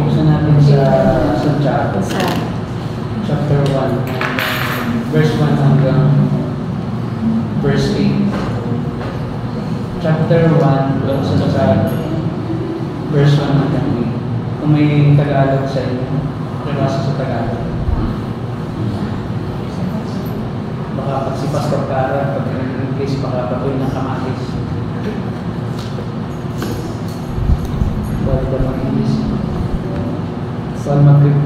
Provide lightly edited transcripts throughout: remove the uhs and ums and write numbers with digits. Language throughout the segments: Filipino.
buksan natin sa Santiago. Chapter 1, verse 1 hanggang verse 8. Chapter 1, buksan sa verse 1 hanggang 8. Kung may Tagalog sa inyo, nabasa sa Tagalog. Baka pag si Pastor Cara, pag nag-English, baka patuloy ng kamatis. Bawal ba mag-English? Saan mag-Greek?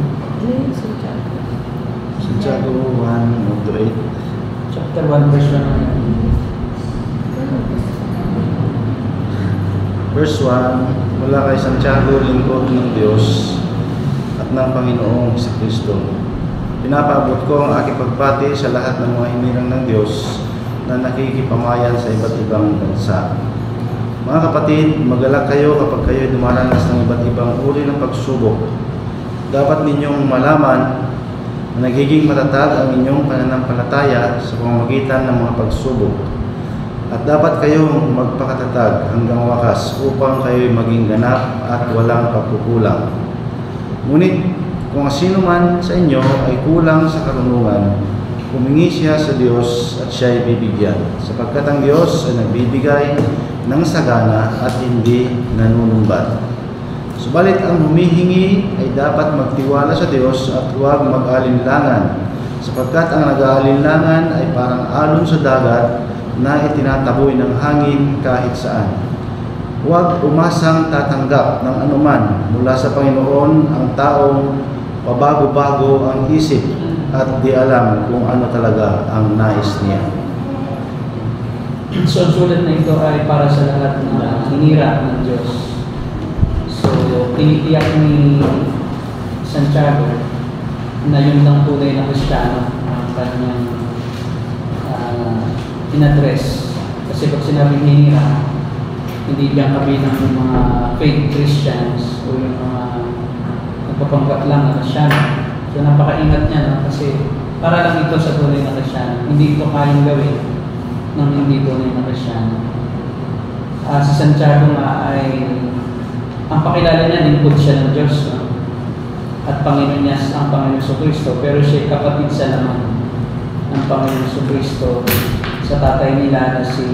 Santiago 1:8. Chapter 1, verse 1 hanggang 8. Verse 1, mula kay Santiago, lingkod ng Diyos at ng Panginoong Jesucristo. Pinapaabot ko ang aking pagbati sa lahat ng mga hinirang ng Diyos na nakikipamayan sa iba't ibang bansa. Mga kapatid, magalak kayo kapag kayo dumaranas ng iba't ibang uri ng pagsubok. Dapat ninyong malaman na nagiging matatag ang inyong pananampalataya sa pamamagitan ng mga pagsubok. At dapat kayong magpakatatag hanggang wakas upang kayo'y maging ganap at walang pagkukulang. Ngunit kung sino man sa inyo ay kulang sa karunungan, humingi siya sa Diyos at siya ay bibigyan, sapagkat ang Diyos ay nagbibigay ng sagana at hindi nanunumbat. Subalit ang humihingi ay dapat magtiwala sa Diyos at huwag mag-alinlangan, sapagkat ang nag-aalinlangan ay parang alon sa dagat na itinataboy ng hangin kahit saan. Huwag umasang tatanggap ng anuman mula sa Panginoon ang taong pabago-bago ang isip at di alam kung ano talaga ang nais niya. So, sulat na ito ay para sa lahat na hinira ng Diyos. So, tinitiyak ni Santiago na yun lang tunay na Kristiyano ang kanyang inadress. Kasi pag sinabing hinira, hindi diyan kabilang ng mga fake Christians o yung mga nagpapanggap lang na Kristiyano. So, napakaingat niya, no? Kasi para lang ito sa tunay na Kristiyano. Hindi ito kayang gawin ng hindi tunay na Kristiyano. Si Santiago nga ay, ang pakilala niya, lingkod siya ng Diyos, no? At Panginoon niya ang Panginoon Jesucristo, pero siya kapatid sa naman ng Panginoon Jesucristo sa tatay nila na si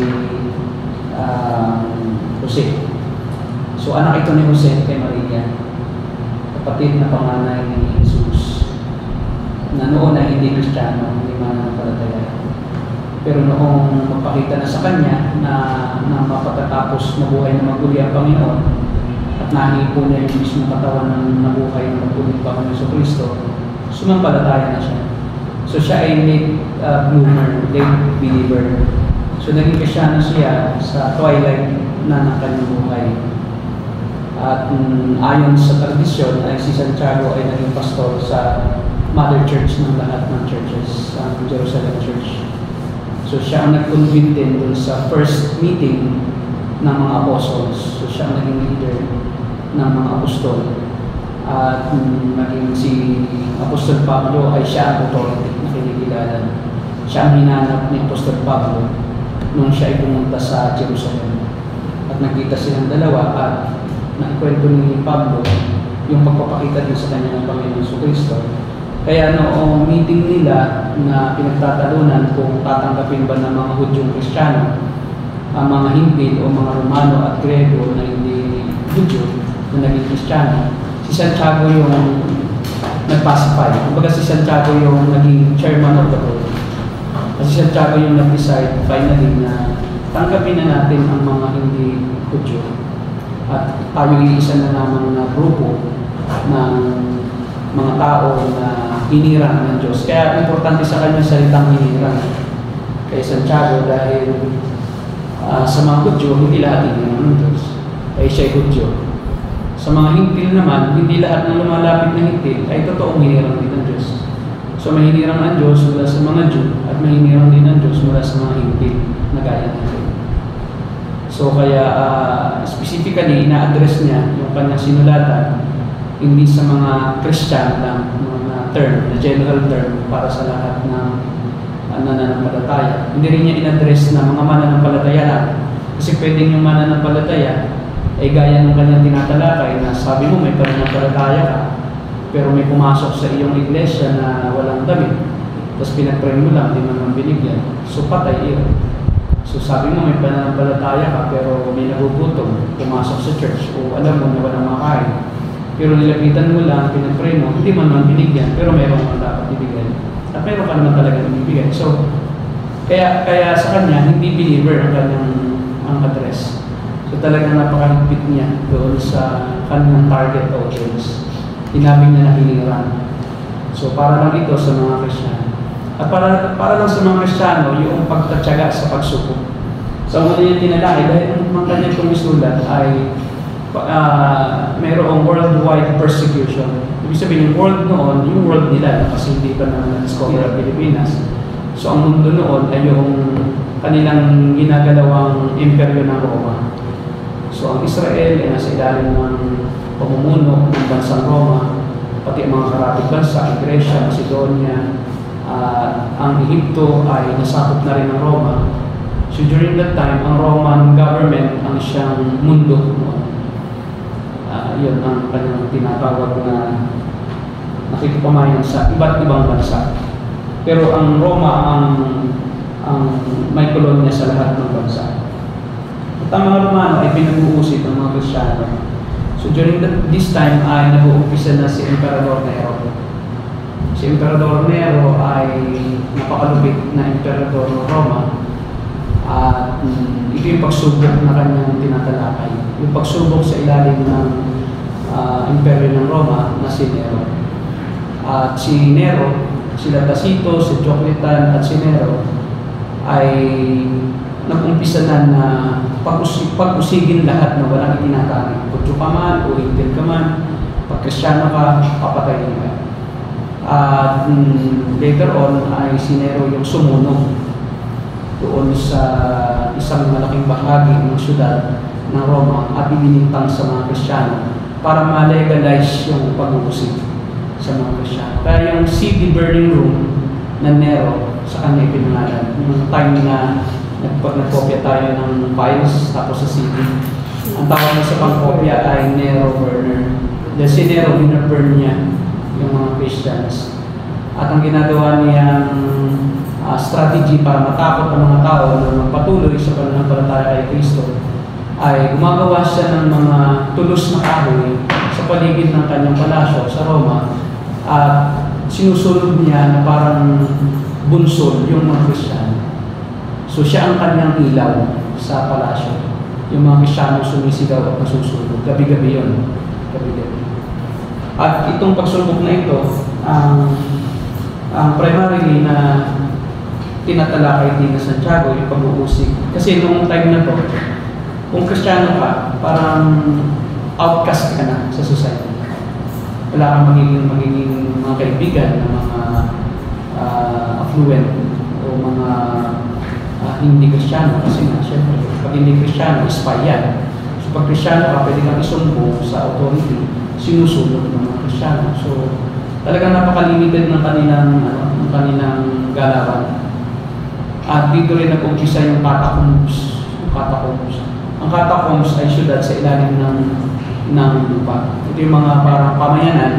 Jose. So anak ito ni Jose kay Maria, kapatid na panganay ni Jesus, na noon ay hindi Kristiyano, hindi mananampalataya. Pero noong magpakita na sa kanya na mapagkatapos mabuhay na maguli ang Panginoon at nahipo niya yung mismong katawan ng nabuhay na maguli ang Panginoon Jesucristo, sumampalataya na siya. So siya ay late bloomer, late believer. So naging Kristiyano siya sa twilight na ng kanyang buhay. At ayon sa tradisyon ay si Santiago ay naging pastor sa mother church ng lahat ng churches, ang Jerusalem Church. So siya ang nag-convene din dun sa first meeting ng mga apostles. So siya ang naging leader ng mga apostol. At naging si Apostol Pablo ay siya ang authority na kinikilala. Siya ang hinanap ni Apostol Pablo nung siya ay pumunta sa Jerusalem. At nagkita silang dalawa at naikwento ni Pablo yung pagpapakita din sa kanya ng Panginoon Jesucristo. Kaya noong meeting nila na pinagtatalunan kung tatanggapin ba ng mga Hudyong Kristiyano ang mga Hintil o mga Romano at Grego na hindi Hudyo na naging Kristiyano, si Santiago yung nag-pacify. Kumbaga si Santiago yung naging chairman of the board. Kasi si Santiago yung nag-decide finally na tanggapin na natin ang mga hindi Hudyo. At tayo iisa na naman na grupo ng mga tao na hinirang ng Diyos. Kaya importante sa kanya salitang hinirang kay Santiago dahil sa mga Hudyo, hindi lahat hinirang ng Diyos. Kaya siya ay Hudyo. Sa mga Hintil naman, hindi lahat ng lumalapit na Hintil ay totoong hinirang din ng Diyos. So may hinirang ng Diyos mula sa mga Jew at may hinirang din ng Diyos mula sa mga Hintil na gaya natin. So kaya specifically, ina-address niya yung kanyang sinulatan hindi sa mga Christian lang, mga term, na general term para sa lahat ng nananampalataya. Hindi rin niya in-address na mga mananampalataya lang. Kasi pwedeng yung mananampalataya Eh gaya ng kanyang tinatalakay na sabi mo may pananampalataya ka, pero may pumasok sa iyong iglesia na walang damit, tapos pinag-pray mo lang, di mo naman binigyan, so patay iyon. So sabi mo may pananampalataya ka, pero may nagugutom, pumasok sa church, o alam mo na walang makain, pero nilapitan mo lang, pinag-pray mo, hindi mo naman binigyan, pero meron kang dapat ibigay. At meron ka naman talaga ibigay. So, kaya sa kanya, hindi believer ang kanyang address. So talagang napakahigpit niya doon sa kanyang target audience. Tinabing niya na hiliran. So para lang ito sa mga Kristiyano. At para lang sa mga Kristiyano, yung pagtatyaga sa pagsubok. Sa una niya tinalaki, dahil ang kanyang kumisulat ay mayroong worldwide persecution. Ibig sabihin, yung world noon, yung world nila, kasi hindi pa naman na-discover ang Pilipinas. So ang mundo noon ay yung kanilang ginagalawang imperyo ng Roma. So ang Israel ay nasa ilalim ng pamumuno ng bansang Roma, pati ang mga karapit bansa, Grecia, Macedonia, ang Egypto ay nasakop na rin ng Roma. So during that time, ang Roman government ang siyang mundo. Yun ang kanyang tinatawag na nakikipamayan sa iba't ibang bansa. Pero ang Roma ang may kolonya sa lahat ng bansa. At ang mga Romano ay pinag-uusip ng mga Kristiyano. So during this time ay nag-uumpisa na si Emperador Nero. Si Emperador Nero ay napakalupit na emperador ng Roma. At ito yung pagsubok na kanyang tinatalakay. Yung pagsubok sa ilalim ng imperyo ng Roma na si Nero. At si Nero, sila Tacitus, si Diocletian at si Nero ay nag-umpisa na pag-usigin lahat na walang itinatanggi. Kutyo ka man o hintil ka man, pag Kristiyano ka, papatayin ka. At later on ay si Nero yung sumunog doon sa isang malaking bahagi ng syudad ng Roma at ibinintang sa mga Kristiyano para ma-legalize yung pag-uusig sa mga Kristiyano. Kaya yung city burning room na Nero, sa kanya ipinangalan. Yung time na nagkopya tayo ng files tapos sa city, ang tawag sa pangkopya ay Nero burner. Dahil si Nero, binaburn niya yung mga Christians. At ang ginagawa niyang strategy para matakot ang mga tao na magpatuloy sa pananampalataya kay Kristo ay gumagawa siya ng mga tulos na kahoy sa paligid ng kanyang palasyo sa Roma at sinusunod niya na parang bunsol yung mga Kristiyano. So siya ang kanyang ilaw sa palasyo. Yung mga Kristiyano sumisigaw at nasusunod. Gabi-gabi yun. Gabi-gabi. At itong pagsubok na ito, ang primarily na tinatalakay din na Santiago, yung pag-uusig. Kasi noong time na to, kung Kristiyano ka, parang outcast ka na sa society. Wala kang magiging mga kaibigan na mga affluent o mga hindi Kristiyano. Kasi nga, syempre, pag hindi Kristiyano, spy yan. So pag Kristiyano ka, pwede kang isumbong sa authority, sinusunod ng mga Kristiyano. So talagang napaka-limited ng kanilang galawan. At dito rin nag-umpisa yung catacombs. Ang catacombs ay syudad sa ilalim ng lupa. Ito yung mga parang pamayanan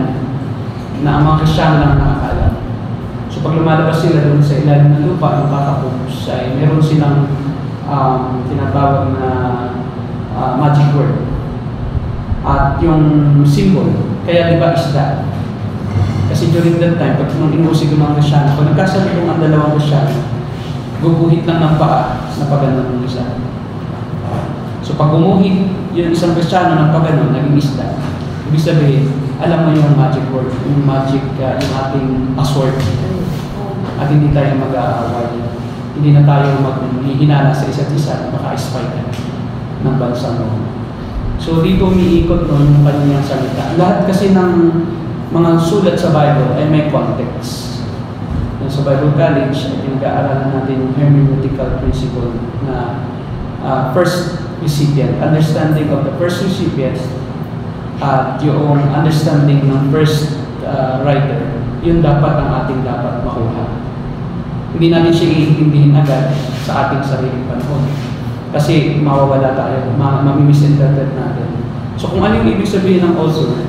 na ang mga Kristiyano lang nakakaalam. So pag lumalabas sila doon sa ilalim ng lupa, ang catacombs ay meron silang tinatawag na magic word. At yung symbol, kaya di ba isda? Kasi during that time, pag inuusig yung mga Kristiyano, kung nagkasabi ang dalawang Kristiyano, guguhit lang ng paa na pagano'n ng isa. So pag gumuhit yung isang Kristiyano ng pagano'n, naging isda. Ibig sabihin, alam mo yung magic word, yung magic, yung ating password. At hindi tayo mag-aaway. Hindi na tayo maghihinala sa isa't isa na maka-spy ka ng bansa mo. So dito umiikot yung kanyang salita. Lahat kasi ng mga sulat sa Bible ay may context. Sa Bible College ay pinag-aaralan natin yung hermeneutical principle na first recipient, understanding of the first recipient at yung understanding ng first writer, yun dapat ang ating dapat makuha. Hindi natin siya iintindihin agad sa ating sariling panahon. Kasi mawawala tayo, mamimisinterpret natin. So kung ano yung ibig sabihin ng author,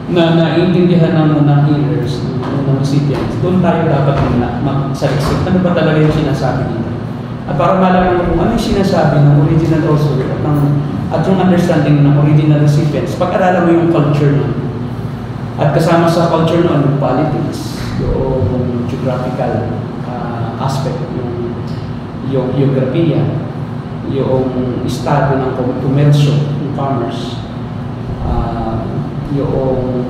na naiintindihan ng hearers, ng recipients, doon tayo dapat magsaliksik. Ano ba talaga yung sinasabi nila? At para malaman mo kung ano yung sinasabi ng original author at yung understanding ng original recipients, pag-aralan mo yung culture nun. At kasama sa culture nun, yung politics, yung geographical aspect, yung geografiya, yung estado ng komersyo, yung commerce, yung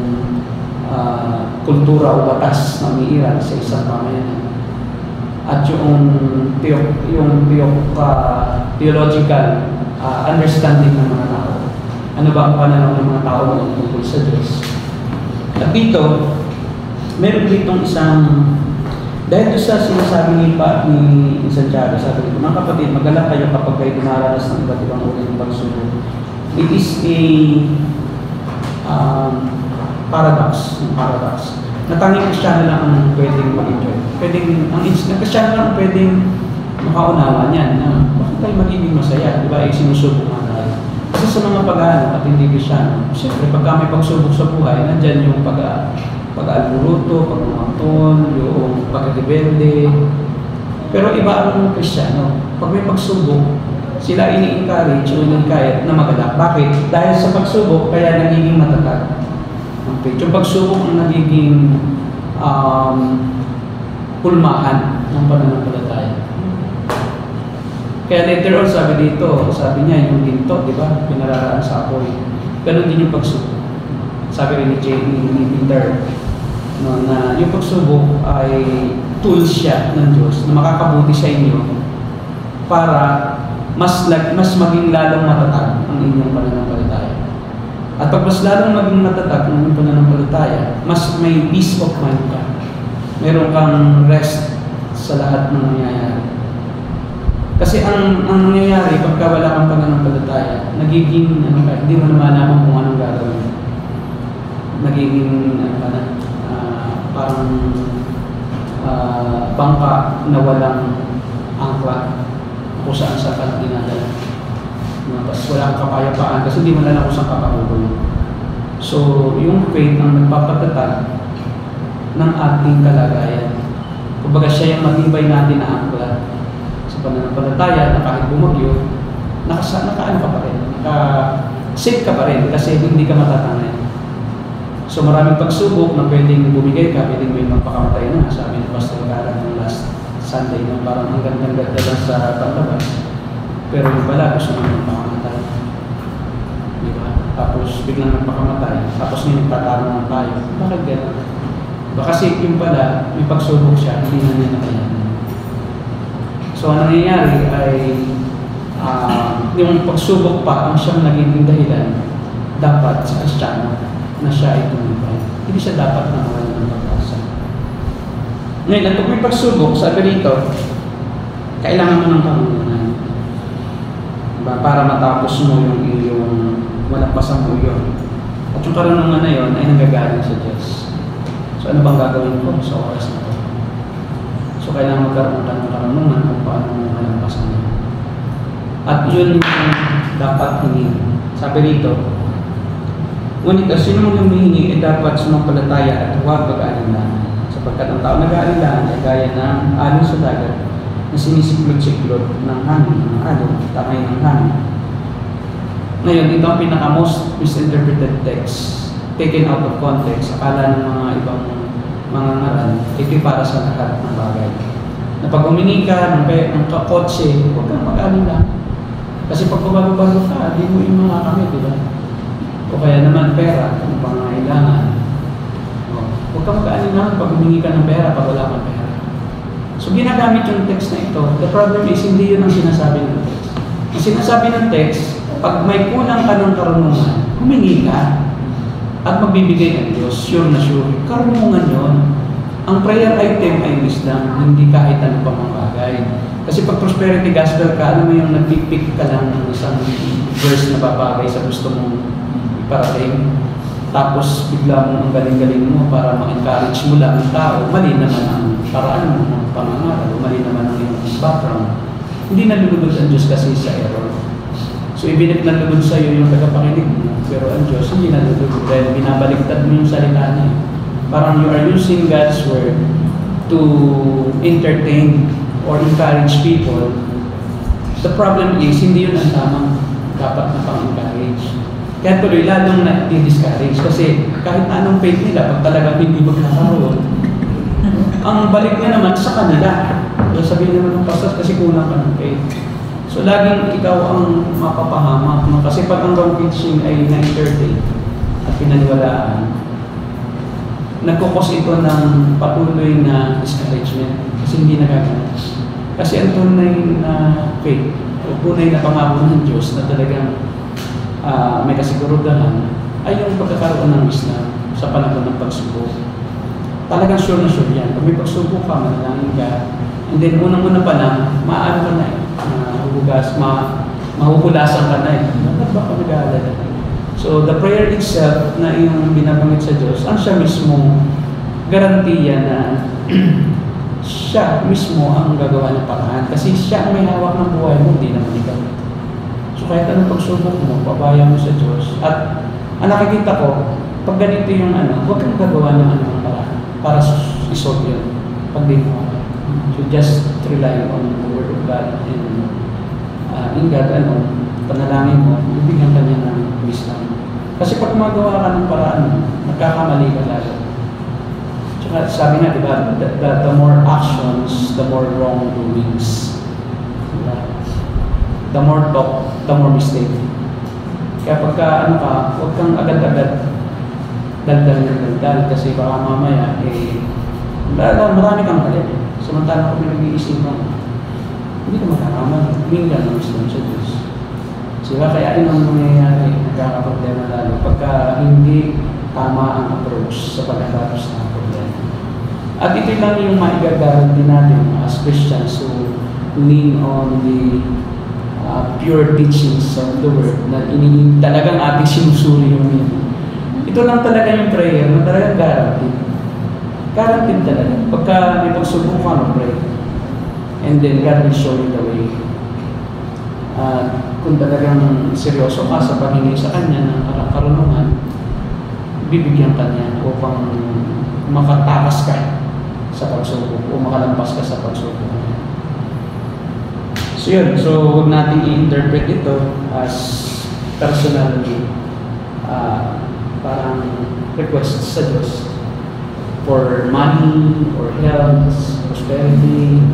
kultura o batas na umiiral sa isang pamayanan, at yung theological understanding ng mga tao. Ano ba ang pananaw ng mga tao tungkol sa Diyos? At dito, meron ditong isang, dahil doon sa sinasabi ni Santiago, sabi nito, mga kapatid, magalak kayo kapag kayo dumaranas ng iba't ibang uri ng pagsubok. It is a paradox. Na tanging Kristiyano lang ang pwedeng mag-enjoy. Ang Kristiyano lang ang pwedeng makaunawa niyan na bakit tayo magiging masaya, di ba? Sinusubok nga tayo. Kasi sa mga pag-ano at hindi Kristiyano, siyempre pagka may pagsubok sa buhay, nandyan yung pag-alburuto, pag-umaton, yung pag-rebelde. Pero iba ang Kristiyano. Pag may pagsubok, sila ini-encourage o ini-kayat na magalak. Bakit? Dahil sa pagsubok, kaya nagiging matatag. Okay. Yung pagsubok ang nagiging pulmahan ng pananampalataya. Kaya later on, sabi niya, yung ginto, di ba? Pinararaan sa apoy. Ganon din yung pagsubok. Sabi rin ni Peter, no, na yung pagsubok ay tools siya ng Diyos na makakabuti sa inyo para mas maging lalong matatag ang inyong pananampalataya. At pag mas lalong maging matatag ang inyong pananampalataya, mas may peace of mind ka. Meron kang rest sa lahat ng nangyayari. Kasi ang nangyayari pagka wala kang pananampalataya, nagiging hindi mo naman alam kung anong gagawin. Nagiging parang bangka na walang angkla kung saan sa ka dinadala. Tapos wala kang kapayapaan kasi hindi mo alam kung saan ka papupunta. So, yung faith ang nagpapatatag ng ating kalagayan. Kumbaga siya yung matibay natin na angkla sa pananampalataya na kahit bumagyo, nakaano ka pa rin, naka-safe ka pa rin kasi hindi ka matatangay. So maraming pagsubok na pwedeng bumigay ka, pwedeng may magpakamatay na. Sabi ni Pastor Karen ng last Sunday na parang hanggang lang sa panlabas. Pero yung pala gusto naman magpakamatay. Diba? Tapos biglang magpakamatay. Tapos may nagtatanong tayo. Bakit gano'n? Kasi yung pala, may pagsubok siya, hindi na niya nakayanan. So ang nangyayari ay yung pagsubok pa ang siyang naging dahilan dapat sa Kristiyano na siya ay tumibay. Hindi siya dapat na mawalan ng pag-asa. Ngayon, kung may pagsubok, sabi rito, kailangan mo ng karunungan. Para matapos mo yung iyong malagpasan mo yun. At yung karunungan na yun ay nanggagaling sa Diyos. So ano bang gagawin ko sa oras na ito? So kailangan magkaroon ka ng karunungan kung paano mo malagpasan yun. At yun yung dapat hingin. Sabi rito, ngunit ang sino mong humihingi ay dapat sumampalataya at huwag mag-aalinlangan. Sapagkat ang tao nag-aalinlangan ay gaya ng alon sa dagat na sinisiklot-siklot ng hangin, ng alon, tamay ng hangin. Ngayon, ito ang pinaka-most misinterpreted text, taken out of context, akala ng mga ibang mga ngaral, ito para sa lahat ng bagay. Na pag humingi ka ng kakotse, huwag kang mag-aalinlangan. Kasi pag kumabago ka, di mo yung mga kami, di ba? O kaya naman pera kung pangangailangan. Huwag kang mag-aalinlangan pag humingi ka ng pera pag wala kang pera. So ginagamit yung text na ito. The problem is hindi yun ang sinasabi ng text. Ang sinasabi ng text, pag may kulang ka ng karunungan, humingi ka at magbibigay ng Diyos, sure na sure. Karunungan yun. Ang prayer item ay wisdom, hindi kahit ano pa mga bagay. Kasi pag prosperity gospel ka, ano mo yung nagpipik ka lang ng isang verse na babagay sa gusto mong parating, tapos bigla mo ang galing-galing mo para ma-encourage mo lang ang tao, mali naman ang paraan mo ng pangangaral, mali naman ang iyong background. Hindi nalulugod ang Diyos kasi sa error. So, ibinip nalulugod sa iyo yung tagapakinig mo, pero ang Diyos hindi nalulugod dahil binabaliktad mo yung salita niya. Parang you are using God's word to entertain or encourage people. The problem is, hindi yun ang tamang dapat na pang-encourage. Kaya tuloy lalong na-discourage kasi kahit na anong faith nila, pag talagang hindi magkakaroon, ang balik niya naman sa kanila. So, sabihin naman ng pastor kasi kulang ka ng faith. So, laging ikaw ang mapapahamak. No? Kasi pag ang wrong teaching ay na-entertain at pinaniwalaan, nagkukos ito ng patuloy na discouragement kasi hindi nagagana. Kasi ang tunay na faith o tunay na pangako ng Diyos na talagang may kasigurudahan ay yung pagkakaroon ng wisdom sa panahon ng pagsubok. Talagang sure na sure yan. Pag may pagsubok ka, manalangin ka, and then unang-una pa lang, maano ka na mahuhulasan ka na eh. Bakit ba ka nag-aalala? So, the prayer itself na yung binabanggit sa Diyos, ang siya mismo garantiya na siya mismo ang gagawa ng paraan. Kasi siya ang may hawak ng buhay mo, hindi naman ikaw. So, kahit anong pagsubok mo, pabaya mo sa Diyos. At ang nakikita ko, pag ganito yung huwag kang gagawa ng anong paraan para isolve yun. Pag di mo. So, just rely on the Word of God and in God, panalangin mo, bibigyan ka niya ng wisdom. Kasi pag magawa ka ng paraan, nagkakamali ka lalo. Tsaka sabi nga, diba, the more actions, the more wrongdoings. Diba? The more talk, the more mistake. Kaya pagka huwag kang agad-agad daldal kasi baka mamaya, marami kang mali. Samantala kung nag-iisipan, hindi ka makakamali. Humingi ka ng wisdom sa Diyos. Diba? Kaya yun ang mangyayari, nagkakaproblema lalo pagka hindi tama ang approach sa pagkatapos ng problema. At ito lang yung maigagaran din natin as Christians who lean on the pure teachings of the Word na talagang ating sinusuri yung yun. Ito lang talaga yung prayer na talagang guaranteed. Guaranteed talaga. Pagka may pagsubok ka, mag-pray. And then God will show you the way. Kung talagang seryoso ka sa paghingi sa Kanya ng karunungan, bibigyan ka niya upang makatakas ka sa pagsubok o makalampas ka sa pagsubok. So yun, so huwag natin i-interpret ito as personally parang request sa Diyos for money or health, prosperity,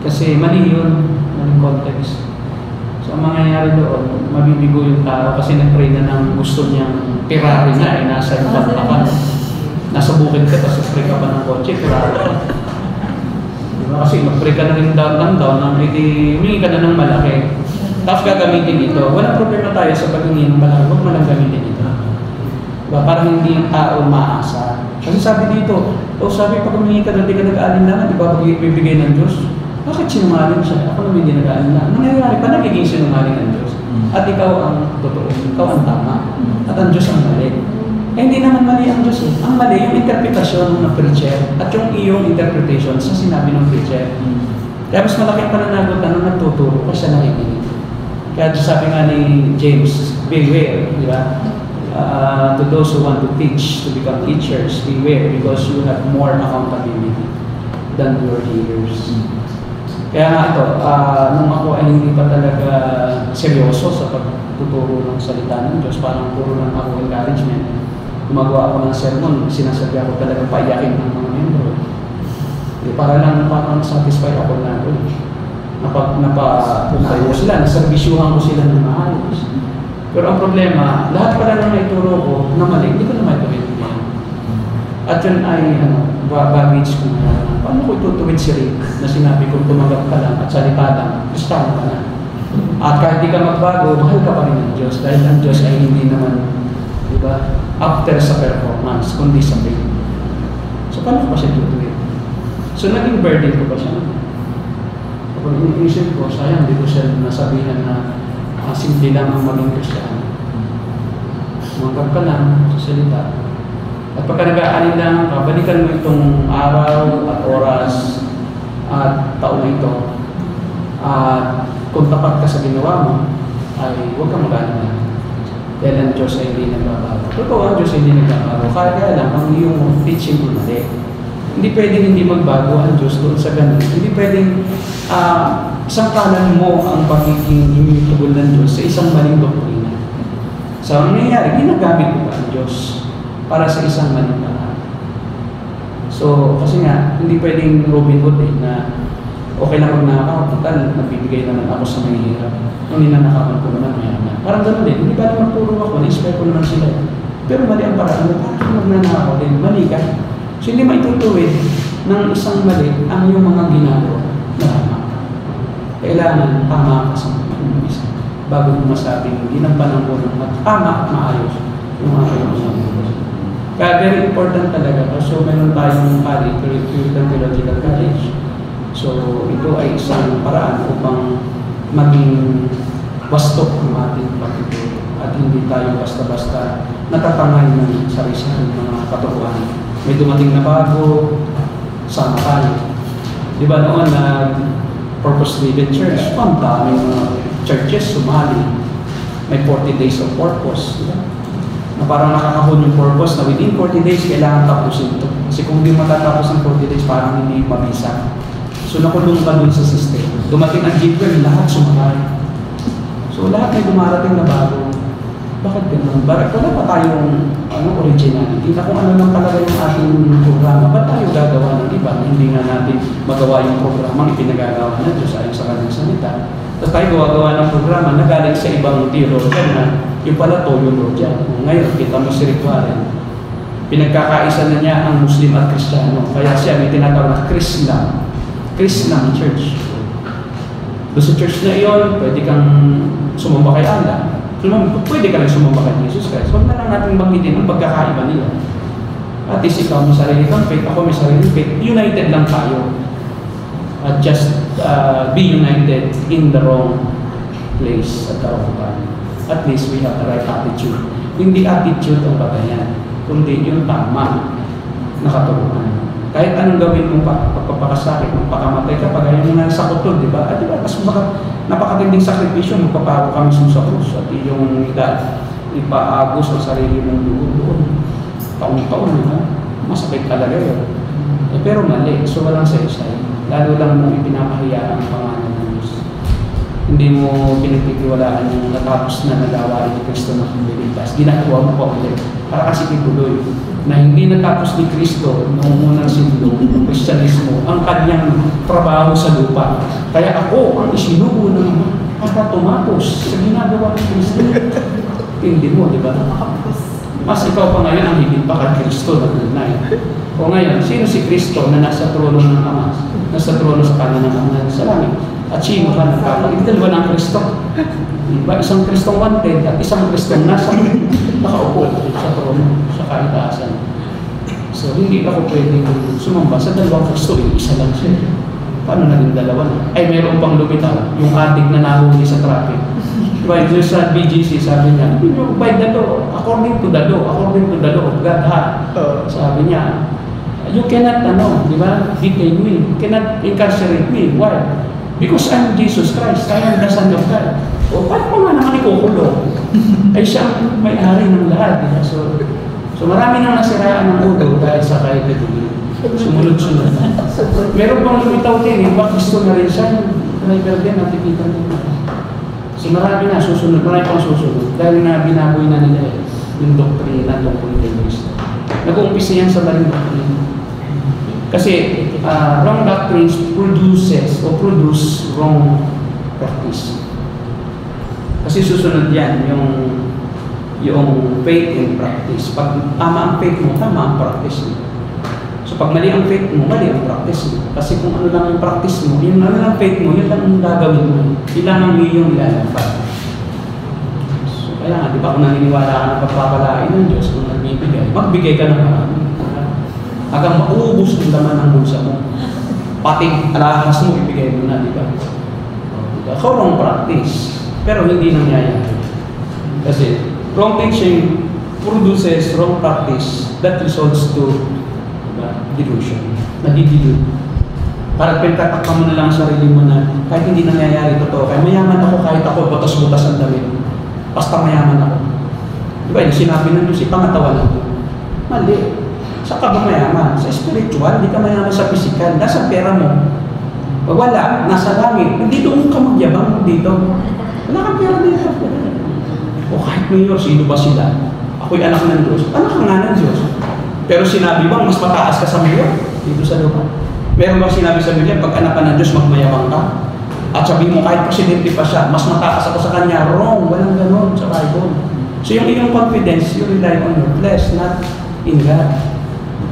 kasi mali yun, maling context. So ang mangyayari doon, mabibigo yung tao kasi nag-pray na ng gusto niyang Ferrari na, nasa ibang ka, nasa bukid ka, tapos pray ka pa ng kotse, Ferrari ka. Diba? Kasi mag-pray ka na rin down, humingi ka na ng malaki. Tapos gagamitin ito. Walang problema tayo sa paghingi ng malaki, huwag mo lang gamitin ito. Diba? Para hindi yung tao maasa. Kasi sabi dito, sabi pag humingi ka doon, di ka nag-aalinlangan, di ba bibigay ng Diyos? Bakit sinungaling siya? Ako naman hindi nag-aalinlangan. Nangyayari pa, nagiging sinungaling ng Diyos. At ikaw ang totoo, ikaw ang tama. At ang Diyos ang mali. Hindi naman mali ang Diyos eh. Ang mali, yung interpretasyon ng preacher at yung iyong interpretation sa sinabi ng preacher. Kaya mas malaking pananagutan nung nagtuturo kasi siya nakikinig. Kaya sabi nga ni James, beware, di ba? To those who want to teach, to become teachers, beware because you have more accountability than your hearers. Kaya nga ito, nung ako ay hindi pa talaga seryoso sa pagtuturo ng salita ng Diyos, parang puro lang ako encouragement. Gumagawa ako ng sermon, sinasabi ako talaga paiyakin ng mga membro. Para lang parang satisfy ako na napatunayan ko sila, naservisyuhan ko sila ng maayos. Pero ang problema, lahat pala na naituro ko na mali, hindi ko na maituwid-tuwid. At yun ay baggage ko na paano ko itutuwid si Rick na sinabi kong tumanggap ka lang at salita lang, Kristiyano ka na. At kahit di ka magbago, mahal ka pa rin ng Diyos dahil ang Diyos ay hindi naman, di ba, after sa performance, kundi sa faith. So paano ko pa siya tutuwid? So naging burden ko pa siya. Kapag iniisip ko, sayang, di ko siya nasabihan na simple lang ang maging Kristiyano. Tumanggap ka lang sa salita. At pagka nag-aalinlangan ka, balikan mo itong araw at oras at taon na ito. At kung tapat ka sa ginawa mo, ay huwag kang mag-alala. Dahil ang Diyos ay hindi nagbabago. Totoo, ang Diyos ay hindi nagbabago. Kaya lang, ang iyong teaching mo mali. Hindi pwedeng hindi magbago ang Diyos doon sa ganun. Hindi pwedeng sangkalan mo ang pagiging immutable ng Diyos sa isang maling doktrina. So, ang nangyayari, ginagamit mo ba ang Diyos para sa isang maling paraan? So, kasi nga, hindi pwedeng Robin Hood na okay lang magnakaw, total, nagbibigay naman ako sa may hirap. Nung ninanakawan ko naman, mayaman. Parang gano'n din, hindi ba naman puro ako, na-expect ko naman sila. Pero mali ang paraan mo, parang magnanakaw din, mali ka. So, hindi maitutuwid ng isang mali ang iyong mga ginagawa na tama. Kailangan tama ka sa umpisa bago mo masabing ginampanan ko ng tama at maayos yung mga ginagawa. Kaya very important talaga. So, meron tayong Puritan Theological College. So, ito ay isang paraan upang maging wastok ang ating pagtuturo at hindi tayo basta-basta natatangay ng sari-sari mga katotohanan. May dumating na bago, sama tayo. Di ba noon na purpose-driven church, ang daming mga churches sumali. May 40 days of purpose. Diba? Na parang nakakahon yung purpose na within 40 days, kailangan tapusin ito. Kasi kung hindi matatapos ng 40 days, parang hindi mabisa. So nakulong ka dun sa system. Dumating ang G12, lahat sumali. So lahat may dumarating na bago. Bakit ganun? Wala pa tayong originality na kung ano lang talaga yung ating programa. Ba't tayo gagawa ng iba? Hindi nga natin magawa yung programa ang ipinagagawa na Diyos ayon sa kanyang salita. Tapos tayo gagawa ng programa na galing sa ibang theologian na yung pala theologian. Ngayon, kita mo si Rick Warren. Pinagkakaisa na niya ang Muslim at Kristiyano. Kaya siya may tinatawag na Chrislam Church. Doon sa church na iyon, pwede kang sumamba kay Allah. Pwede ka rin sumamba kay Jesus Christ. Huwag na lang natin banggitin ang pagkakaiba nila. At least ikaw may sarili kang faith, ako may sarili faith. United lang tayo. Just be united in the wrong place at the wrong time. At least we have the right attitude. Hindi attitude ang batayan, kundi yung tama na katuruan. Kahit anong gawin mong pagpapakasakit, magpakamatay ka, pag ayaw mo na sa kutod, di ba? At di ba, mas napakatinding sakripisyo, magpapago ka mismo sa krus at yung ipaagos ang sarili mong doon. Taon-taon, di ba? Masakit talaga yun. Pero mali, so walang saysay. Lalo lang mong ipinapahiya ang pangalan ng Diyos. Hindi mo pinagtitiwalaan yung natapos na nagawa ni Kristo na kumbiligtas. Ginagawa mo pa ulit. Para kasi tituloy na hindi natapos ni Kristo noong unang siglo ng Kristyanismo ang kanyang trabaho sa lupa. Kaya ako ang isinugo ng para tumapos sa ginagawa ni Kristo. Hindi mo, di ba? Mas ikaw pa ngayon ang higit pa kay Kristo na tunay. O ngayon, sino si Kristo na nasa trono ng Ama? Nasa trono sa kanan ng Ama sa langit. At sino ka nagkakalit? Dalawa ng Kristo. Diba? Isang Kristong wanted at isang Kristong nasa nakaupo sa trono, sa kaitaasan. So, hindi ako pwedeng sumamba sa dalawang Kristo. Isa lang siya. Paano naging dalawa na? Ay, mayroon pang lumitaw. Yung ating na nahuli sa traffic. Diba? Yung sa BGC, sabi niya, by the law, according to the law of God, ha? Sabi niya, you cannot, di ba, detain me. You cannot incarcerate me. Why? Because I'm Jesus Christ. I am the Son of God. O, paano pa nga naman ikukulong? Ay siya ang may-ari ng lahat. Diba? So marami nang nasiraan ng ulo dahil sa kahit ito. Sumunod-sunod. Meron pang lumitaw din, iba gusto na rin siya. Driver din, natipitan nila. So marami na susunod, marami pang susunod. Dahil na binaboy na nila yung doktrina tungkol kay Kristo. Nag-uumpisa yan sa maling doktrina. Kasi wrong doctrines produce wrong practice. Kasi susunod yan, yung faith and practice. Pag tama ang faith mo, tama ang practice mo. So pag mali ang faith mo, mali ang practice mo. Kasi kung ano lang yung practice mo, yung ano lang faith mo, yun lang ang gagawin mo. Yun lang ang iyong ilalapad. So kaya nga, di ba kung naniniwala ka ng pagpapalain ng Diyos, kung nagbibigay, magbigay ka ng marami. Hanggang maubos ang laman ng bulsa mo. Pati alahas mo, ibigay mo na, di ba? Ikaw wrong practice. Pero hindi nangyayari. Kasi wrong teaching produces wrong practice that results to delusion. Nadidilude. Parang pinagtatakpan mo na lang ang sarili mo na kahit hindi nangyayari totoo. Kaya mayaman ako kahit ako butas-butas ang damit. Basta mayaman ako. Di ba? Yung sinabi ng Diyos, pangatawan lang ito. Mali. Saan ka ba mayaman? Sa spiritual, hindi ka mayaman sa physical. Nasa pera mo. Wala, nasa langit. Hindi doon ka magyabang dito. Wala kang pera dito. O kahit mayor, sino ba sila? Ako'y anak ng Diyos. Anak ka nga ng Diyos. Pero sinabi bang mas mataas ka sa mayor? Dito sa lupa. Meron bang sinabi sa Biblia, pag anak ka ng Diyos, magmayabang ka? At sabi mo, kahit presidente pa siya, mas mataas ako sa kanya. Wrong. Walang ganon sa Bible. So yung iyong confidence, you rely on your flesh, not in God.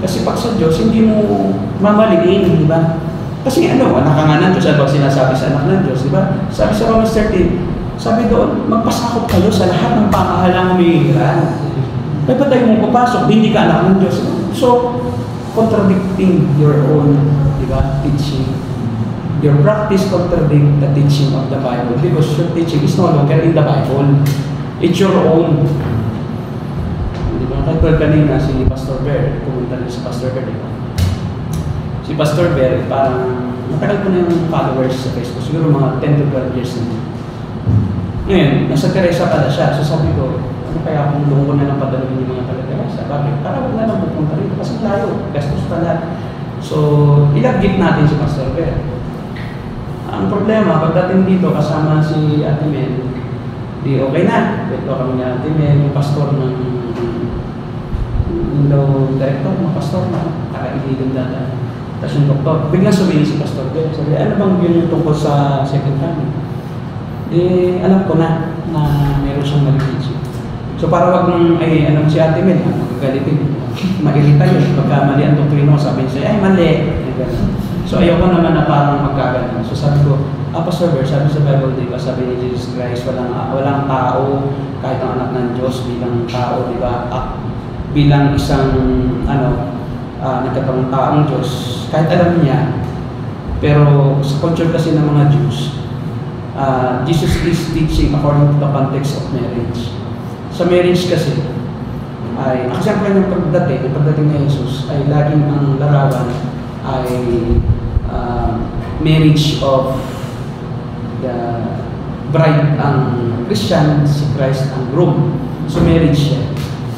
Kasi pag sa Diyos, hindi mo mamaliin, di ba? Kasi ano, anak ka nga ng Diyos, ano ba sinasabi sa anak ng Diyos, di ba? Sabi sa Romans 13, sabi doon, magpasakop kayo sa lahat ng pamahalang umiiran. May ba tayo mong papasok, hindi ka anak ng Diyos. So, contradicting your own, di ba, teaching. Your practice contradict the teaching of the Bible because your teaching is no longer in the Bible. It's your own. Di ba? Kahit kanina si Pastor Bear, pumunta rin si Pastor Bear, di ba? Si Pastor Bear, parang matagal ko na yung followers sa Facebook, siguro mga 10 to 12 years na. Ngayon, nasa Teresa pala siya. So sabi ko, ano kaya kung doon ko na lang padalawin yung mga taga-Teresa? Bakit? Para wala lang pupunta rito. Kasi layo, gastos pala. So, ilagit natin si Pastor Bear. Ang problema, pagdating dito, kasama si Ate Mel, di okay na. Ito kami ni Ate Mel, yung pastor ng law director, mga pastor na kakailigan data. Tapos yung doktor, biglang sabihin si Pastor Bear, sabi, ano bang yun yung tungkol sa second coming? Alam ko na meron siyang nag-teach. So para wag nung, si Ate Mel, magagalitin, mairita yun. Pagka mali ang doktrino, sabihin siya, ay mali. So ayoko naman na parang magkaganon. So sabi ko, Pastor Bear, sabi sa Bible, di ba, sabi ni Jesus Christ, walang tao, kahit ang anak ng Diyos, bilang tao, di ba, bilang isang, nagkatawang taong Diyos, kahit alam niya, pero sa culture kasi ng mga Jews, Jesus is teaching according to the context of marriage. Sa marriage kasi, kasi ang kanyang pagdating ni Jesus, ay laging ang larawan ay marriage of the bride ang Christian, si Christ ang groom. So marriage siya.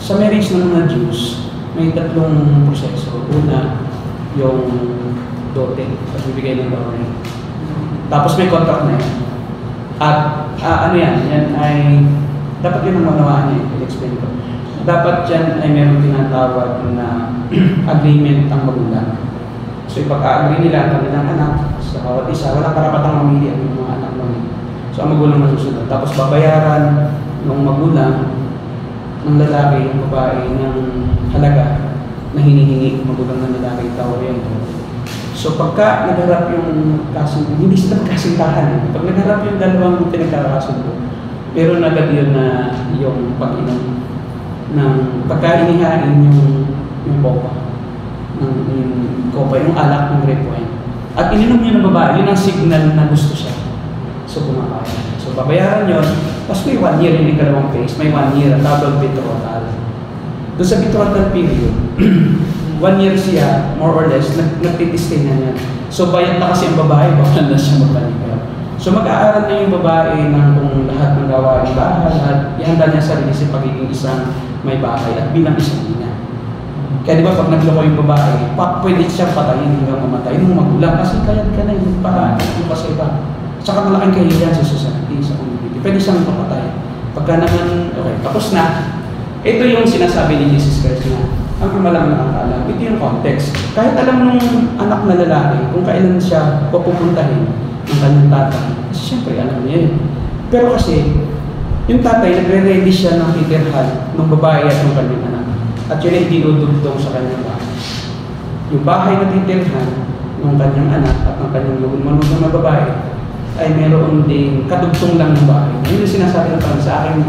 Sa marriage ng mga Jews, may tatlong proseso. Una, yung dote, pagbibigay ng dowry. Tapos may contract na yan. At yan ay, dapat yun ang manawaan niya, i-explain ko. Dapat yan ay meron tinatawag na agreement ang magulang. So ipag-agree nila ang kanilang anak sa bawat isa, walang karapatang mamili ang mga anak mamili. So ang magulang masusunod. Tapos babayaran ng magulang, ng lalaki, ng babae, ng halaga na hinihingi magulang ng lalaki, tawag yan. So pagka nagharap yung hindi sila magkasintahan. Pag nagharap yung dalawang pinagkakasundo, meron agad yun na yung pag-inom ng pagka inihain yung kopa. Yung kopa, yung alak ng grape wine. At ininom niya ng babae, yun ang signal na gusto siya. So kumakain. So babayaran yun, tapos may 1 year yung ikalawang phase, may 1 year, tawag betrothal. Doon sa betrothal period, 1 year siya, more or less, nagtitistay na niya. So bayad na kasi ang babae, baka na siya magbalik. So mag-aaral na yung babae ng kung lahat ng gawain bahay, at ihanda niya sarili sa pagiging isang may bahay at bilang isang ina. Kaya di ba pag nagloko yung babae, pwede siyang patayin hanggang mamatay nung magulang kasi kayad ka na yung paraan, yung kasi iba. Saka malaking kahihiyan sa society, sa community. Pwede siyang papatay. Pagka naman, okay, tapos na, ito yung sinasabi ni Jesus Christ na ang ama lang nakakaalam. Ito yung context. Kahit alam nung anak na lalaki kung kailan siya papupuntahin ng kanyang tatay, kasi siyempre alam niya yun. Pero kasi, yung tatay, nagre-ready siya ng titirhan ng babae at ng kanyang anak. At yun ay dinudugtong sa kanyang bahay. Yung bahay na titirhan ng kanyang anak at ng kanyang manunod na babae ay meron din kadugtong lang ng bahay. Yun yung sinasabi ng parang sa akin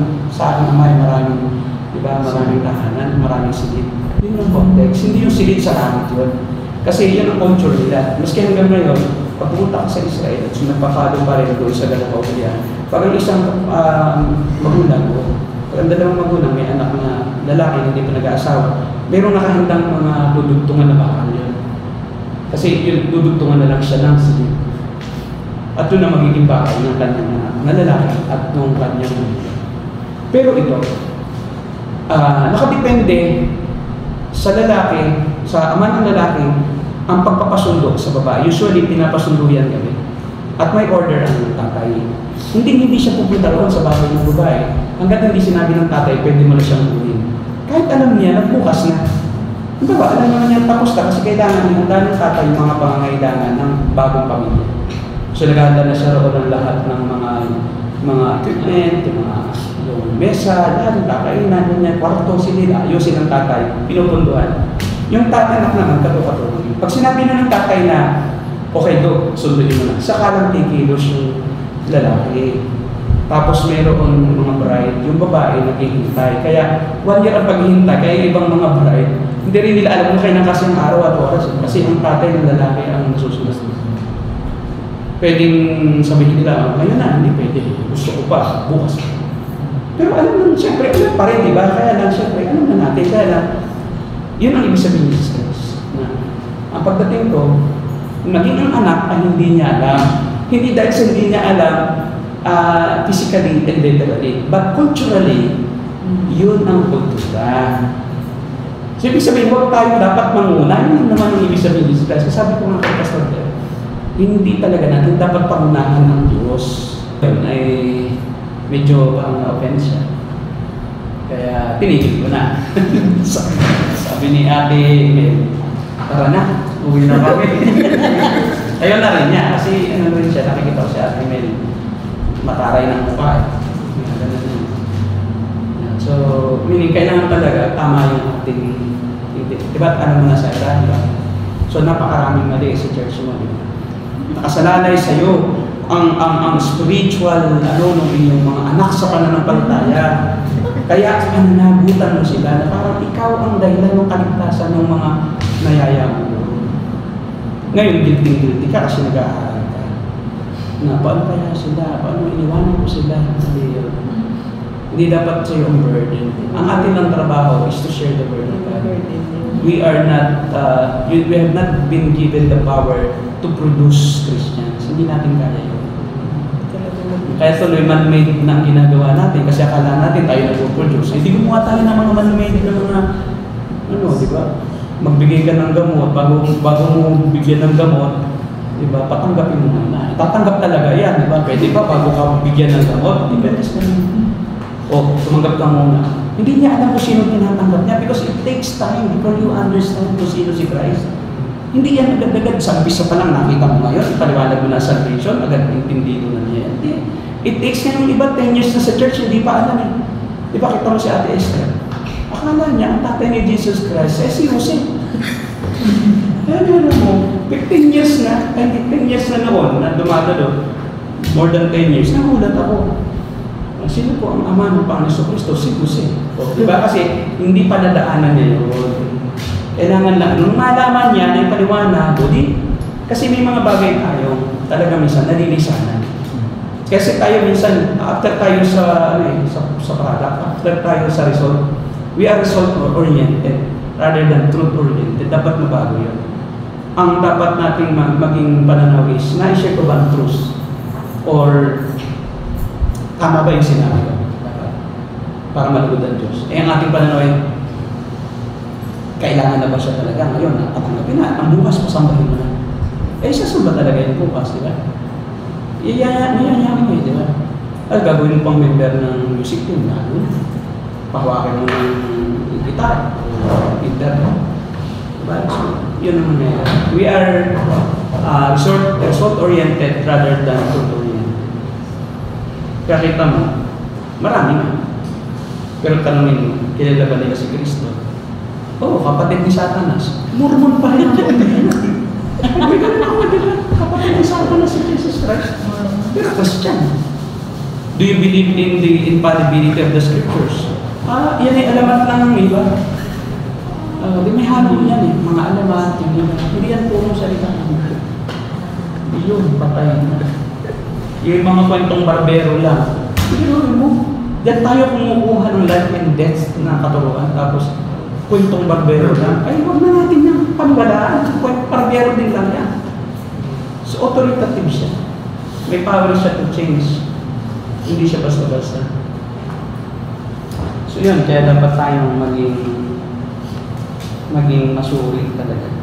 ama ay maraming tahanan, maraming silid. Yun yung context, hindi yung silid sa langit yun. Kasi yun ang culture nila. Maski hanggang ngayon, pag pumunta ka sa Israel at nagpapalo pa rin doon sa dalawang kaulian, pag ang isang magulang o pag ang dalawang magulang may anak na lalaki na hindi pa nag-aasawa, mayroong nakahandang mga dudugtungan na bakal yun. Kasi yun, dudugtungan na lang siya ng silid. At doon na magiging bakal ng kanyang na lalaki at ng kanyang. Pero ito, nakadepende sa lalaki, sa ama ng lalaki, ang pagpapasundo sa babae. Usually, pinapasundo yan kami. At may order ang tatay. Hindi siya pupunta roon sa bahay ng babae. Hanggat hindi sinabi ng tatay, pwede mo na siyang kunin. Kahit alam niya, nagbukas na. Hindi ba, alam naman niya tapos na kasi kailangan niya ng tatay yung mga pangangailangan ng bagong pamilya. So naghahanda na siya roon ng lahat ng mga equipment, yung mesa, lahat ng kakainan, yung kwarto, sila, ayusin ng tatay, pinupunduhan. Yung tatay naman, katulad. Pag sinabi na ng tatay na, okay do, sunduin mo na, saka lang kikilos yung lalaki. Tapos mayroon mga bride, yung babae naghihintay. Kaya 1 year ang paghihintay, kaya yung ibang mga bride, hindi rin nila alam kung kailan kasi ang araw at oras. Kasi ang tatay ng lalaki ang nasusunod. Pwedeng sabihin nila, ayun na, hindi pwede. Gusto ko pa, bukas. Pero alam naman, siyempre, alam pa rin, diba? Kaya lang, siyempre, alam na natin, kaya lang, yun ang ibig sabihin ni Jesus. Na, ang pagdating ko, maging ang anak ay hindi niya alam. Hindi dahil sa hindi niya alam, physically and literally, but culturally, yun ang kultura. So, ibig sabihin, huwag tayo dapat manguna. Yun naman ang ibig sabihin ni Jesus. Sabi ko nga kay Pastor Del, hindi talaga natin dapat pangunahan ng Diyos. Yun ay medyo offense siya. Kaya tinigil ko na. Sabi ni Ate Mel, tara na, uwi na kami. Ayun na rin niya, kasi ano rin siya, nakikita ko si Ate Mel, mataray ng mukha. So, meaning kailangan talaga tama yung ating, diba, ano mo na sa era, diba? So, napakaraming mali sa church mo, diba? Nakasalalay sa iyo ang spiritual nung inyong mga anak sa pananampalataya. Kaya nagutan mo sila na parang ikaw ang dahilan ng kaligtasan ng mga nayaya mo. Ngayon, guilty ka kasi nag-aaral ka. Na paano kaya sila? Paano iniwanan ko sila? Hindi dapat sa iyo ang burden. Ang atin ng trabaho is to share the burden of God. We are not, we have not been given the power to produce Christians. Hindi natin kaya yun. Kaya tuloy man-made na ang ginagawa natin kasi akala natin tayo nag-produce. Hindi gumawa tayo ng mga man-made na mga, di ba? Magbigay ka ng gamot, bago mo bigyan ng gamot, di ba? Patanggapin mo na. Tatanggap talaga yan, di ba? Pwede ba bago ka bigyan ng gamot? Depende sa o, tumanggap ka muna. Hindi niya alam kung sino tinatanggap niya because it takes time before you understand kung sino si Christ. Hindi yan agad-agad sa umpisa pa lang nakita mo ngayon, paliwanag mo na salvation, agad intindi mo na niya. Hindi. It takes nga yung iba 10 years na sa church, hindi pa alam eh. Di ba kita mo si Ate Esther? Akala niya, ang tatay ni Jesus Christ, si Jose. Kaya meron mo, 15 years na, 10 years na noon, na dumadalo, more than 10 years, nagulat ako. Sino po ang ama ng Panginoon Kristo? Si Jose. Diba? Kasi hindi pa nadaanan niya yun. Kailangan lang. Nung malaman niya na ipaliwanag, kasi may mga bagay tayo talaga minsan nalilisanan. Kasi tayo minsan, after tayo sa product, after tayo sa result, we are result-oriented rather than truth-oriented. Dapat mabago yun. Ang dapat nating maging pananaw is, na-share ko ba ang truth? Or tama ba yung sinabi ko? Para malugod ang Diyos. Ang ating pananaw ay, kailangan na ba siya talaga? Ngayon, napatanggapin na. Ang bukas, pasambahin mo na. Saan ba talaga yung bukas, di ba? Iyayaman mo di ba? Ay, gagawin mo pang member ng music team na, pahawakin mo ng guitar, guitar, diba? So, yun naman na. We are result-oriented rather than truth-oriented. Kaya kita mo, marami na. Pero tanongin mo, kilala ba nila si Kristo? Oo, kapatid ni Satanas. Mormon pa rin ako. May ganun ako nila. Kapatid ni Satanas si Jesus Christ. Pero Christian. Do you believe in the infallibility of the Scriptures? Yan ay alamat lang ng iba. May halo yan eh. Mga alamat, hindi yan puro salita ng Biblia. Yun, patay na. Yung mga kwentong barbero lang. Hindi mo. Diyan tayo kumukuha ng life and death na katuruan. Tapos, kwentong barbero lang. Ay, huwag na natin yung paniwalaan. Barbero din lang. authoritative siya. May power siya to change. Hindi siya basta-basta. So yun, kaya dapat tayong maging masuri talaga.